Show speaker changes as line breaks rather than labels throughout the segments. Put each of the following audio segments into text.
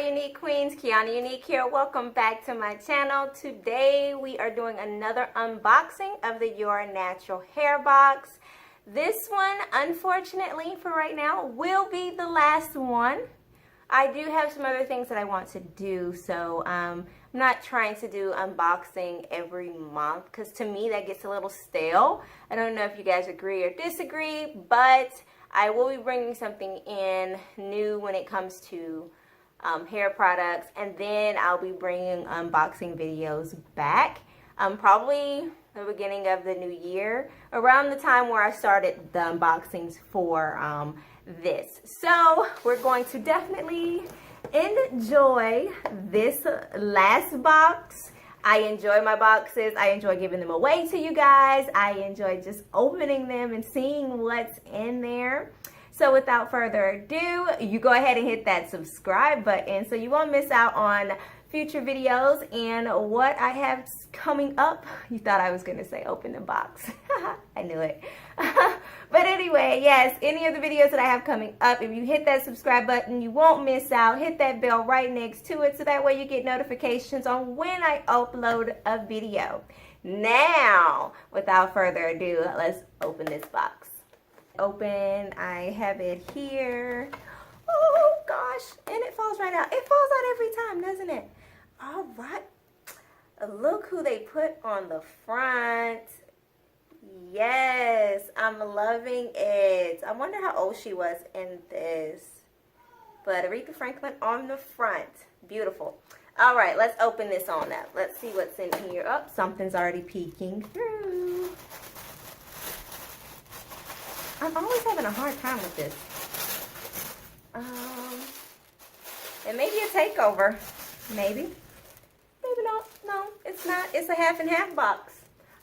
Unique Queens, Quiana Unique here. Welcome back to my channel. Today we are doing another unboxing of the Your Natural Hair box. This one, unfortunately for right now, will be the last one. I do have some other things that I want to do, so I'm not trying to do unboxing every month because to me that gets a little stale. I don't know if you guys agree or disagree, but I will be bringing something in new when it comes to hair products, and then I'll be bringing unboxing videos back probably the beginning of the new year, around the time where I started the unboxings for this. So we're going to definitely enjoy this last box. I enjoy my boxes. I enjoy giving them away to you guys. I enjoy just opening them and seeing what's in there. So without further ado, you go ahead and hit that subscribe button so you won't miss out on future videos and what I have coming up. You thought I was going to say open the box. I knew it. But anyway, yes, any of the videos that I have coming up, if you hit that subscribe button, you won't miss out. Hit that bell right next to it so that way you get notifications on when I upload a video. Now, without further ado, let's open this box. Open, I have it here. Oh gosh, and it falls right out. It falls out every time, doesn't it? All right, look who they put on the front. Yes, I'm loving it. I wonder how old she was in this. But Aretha Franklin on the front. Beautiful. All right, let's open this on up. Let's see what's in here. Oh, something's already peeking through. I'm always having a hard time with this. It may be a takeover. Maybe. Maybe not. No, it's not. It's a half and half box.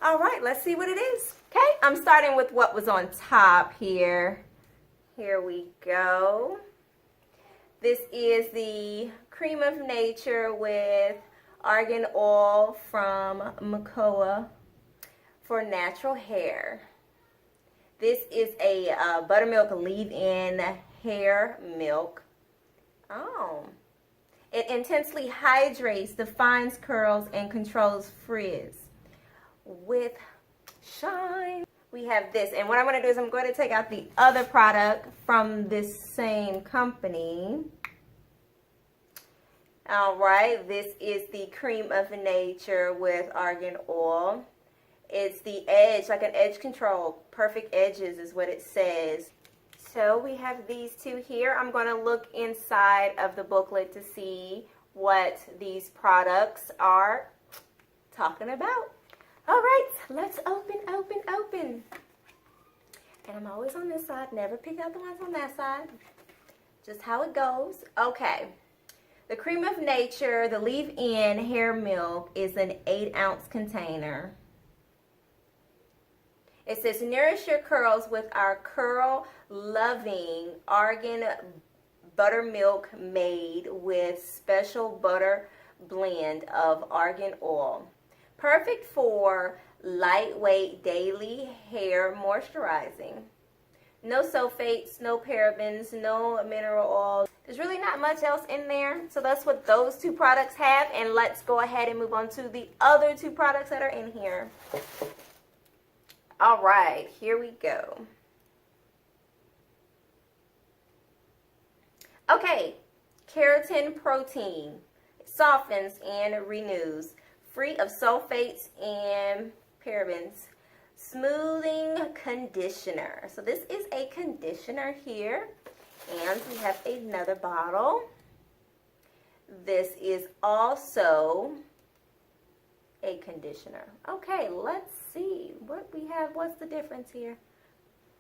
All right, let's see what it is. Okay, I'm starting with what was on top here. Here we go. This is the Cream of Nature with Argan Oil from Makoa for natural hair. This is a buttermilk leave-in hair milk. Oh. It intensely hydrates, defines curls, and controls frizz with shine. We have this, and what I'm going to do is I'm going to take out the other product from this same company. All right, this is the Cream of Nature with Argan Oil. It's the edge, like an edge control. Perfect edges is what it says. So we have these two here. I'm going to look inside of the booklet to see what these products are talking about. All right, let's open. And I'm always on this side. Never pick out the ones on that side. Just how it goes. Okay. The Cream of Nature, the leave-in hair milk, is an 8-ounce container. It says, nourish your curls with our curl-loving Argan buttermilk made with special butter blend of argan oil. Perfect for lightweight daily hair moisturizing. No sulfates, no parabens, no mineral oils. There's really not much else in there. So that's what those two products have. And let's go ahead and move on to the other two products that are in here. All right, here we go. Okay, keratin protein. It softens and renews. Free of sulfates and parabens. Smoothing conditioner. So this is a conditioner here. And we have another bottle. This is also a conditioner. Okay, let's see what we have. What's the difference here?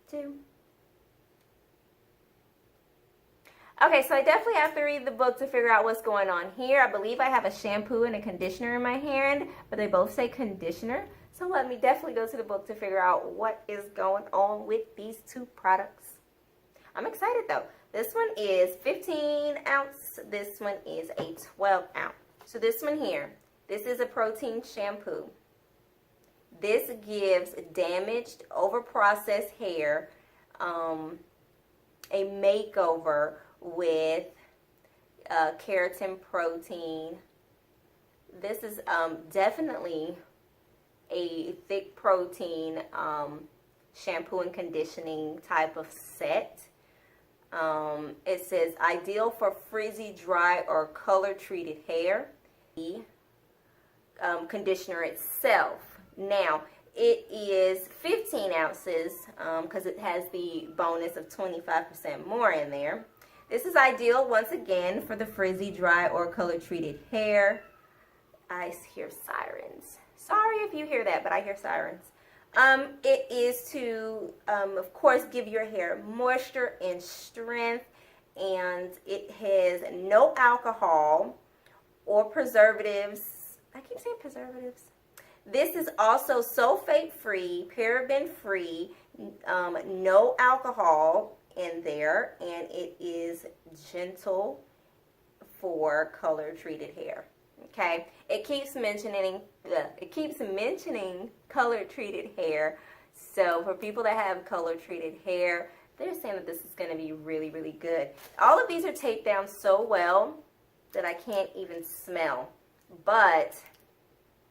Two. Okay, so I definitely have to read the book to figure out what's going on here. I believe I have a shampoo and a conditioner in my hand, but they both say conditioner. So let me definitely go to the book to figure out what is going on with these two products. I'm excited though. This one is 15 ounce. This one is a 12 ounce. So this one here, this is a protein shampoo. This gives damaged, overprocessed hair a makeover with keratin protein. This is definitely a thick protein shampoo and conditioning type of set. It says ideal for frizzy, dry, or color treated hair. The conditioner itself. Now, it is 15 ounces because it has the bonus of 25% more in there. This is ideal, once again, for the frizzy, dry, or color treated hair. I hear sirens. Sorry if you hear that, but I hear sirens. It is to, of course, give your hair moisture and strength, and it has no alcohol or preservatives. I keep saying preservatives. This is also sulfate-free, paraben-free, no alcohol in there, and it is gentle for color-treated hair. Okay, it keeps mentioning color-treated hair. So for people that have color-treated hair, they're saying that this is going to be really, really good. All of these are taped down so well that I can't even smell, but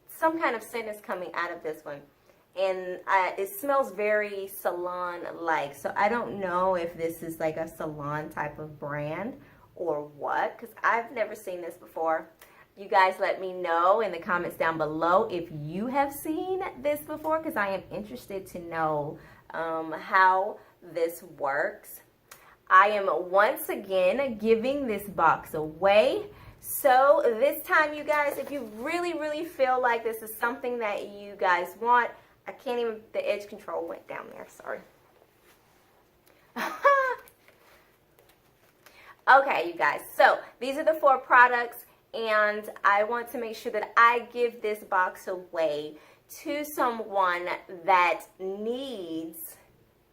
some kind of scent is coming out of this one, and it smells very salon-like. So I don't know if this is like a salon type of brand or what, because I've never seen this before. You guys let me know in the comments down below if you have seen this before, because I am interested to know how this works. I am once again giving this box away. So this time, you guys, if you really, really feel like this is something that you guys want, I can't even, the edge control went down there, sorry. Okay, you guys, so these are the 4 products, and I want to make sure that I give this box away to someone that needs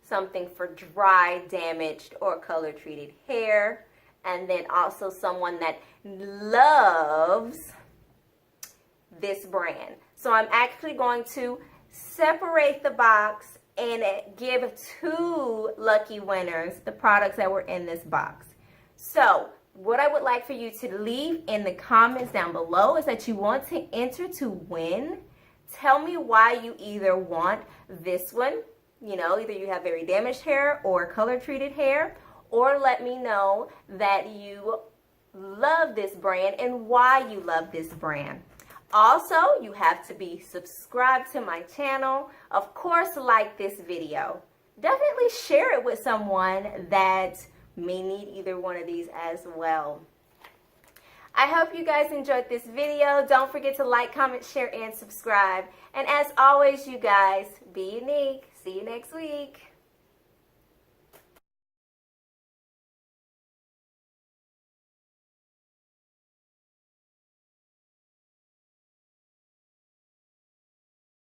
something for dry, damaged, or color-treated hair, and then also someone that loves this brand. So I'm actually going to separate the box and give 2 lucky winners the products that were in this box. So what I would like for you to leave in the comments down below is that you want to enter to win. Tell me why you either want this one, you know, either you have very damaged hair or color treated hair, or let me know that you love this brand and why you love this brand. Also, you have to be subscribed to my channel. Of course, like this video. Definitely share it with someone that may need either one of these as well. I hope you guys enjoyed this video. Don't forget to like, comment, share, and subscribe. And as always, you guys, be unique. See you next week.